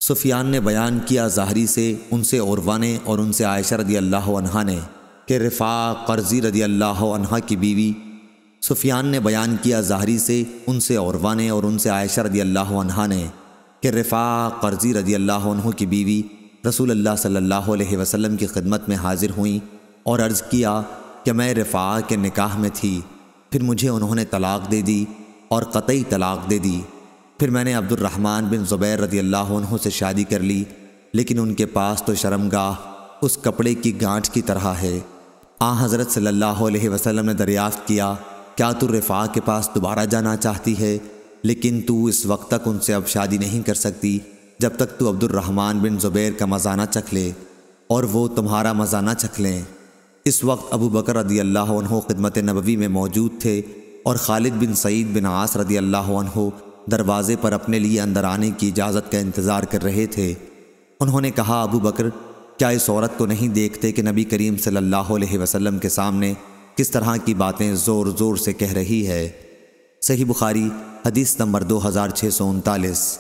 سفیان نے بیان کیا ظاہری سے، ان سے عروہ نے اور ان سے عائشہ رضی اللہ عنہا نے کہ رفاع قرظی رضی اللہ عنہا کی بیوی۔ سفیان نے بیان کیا ظاہری سے، ان سے عروہ نے اور ان سے عائشہ رضی اللہ عنہا نے کہ رفاع قرظی رضی اللہ عنہ کی بیوی رسول اللہ صلی اللہ علیہ وسلم کی خدمت میں حاضر ہوئیں اور عرض کیا کہ میں رفاع کے نکاح میں تھی، پھر مجھے انہوں نے طلاق دے دی اور قطعی طلاق دے دی۔ پھر میں نے عبد الرحمن بن زبیر رضی اللہ عنہ سے شادی کر لی، لیکن ان کے پاس تو شرمگاہ اس کپڑے کی گانٹھ کی طرح ہے۔ حضرت صلی اللہ علیہ وسلم نے دریافت کیا، کیا تو رفاع کے پاس دوبارہ جانا چاہتی ہے؟ لیکن تو اس وقت تک ان سے اب شادی نہیں کر سکتی جب تک تو عبد الرحمن بن زبیر کا مزہ نہ چکھ لے اور وہ تمہارا مزہ نہ چکھ لیں۔ اس وقت ابو بکر رضی اللہ عنہ خدمت نبوی میں موجود تھے اور خالد بن سعید بن عاص رضی اللہ عنہ دروازے پر اپنے لیے اندر آنے کی اجازت کا انتظار کر رہے تھے۔ انہوں نے کہا، ابو بکر، کیا اس عورت کو نہیں دیکھتے کہ نبی کریم صلی اللہ علیہ وسلم کے سامنے کس طرح کی باتیں زور زور سے کہہ رہی ہے؟ صحیح بخاری حدیث نمبر 2639۔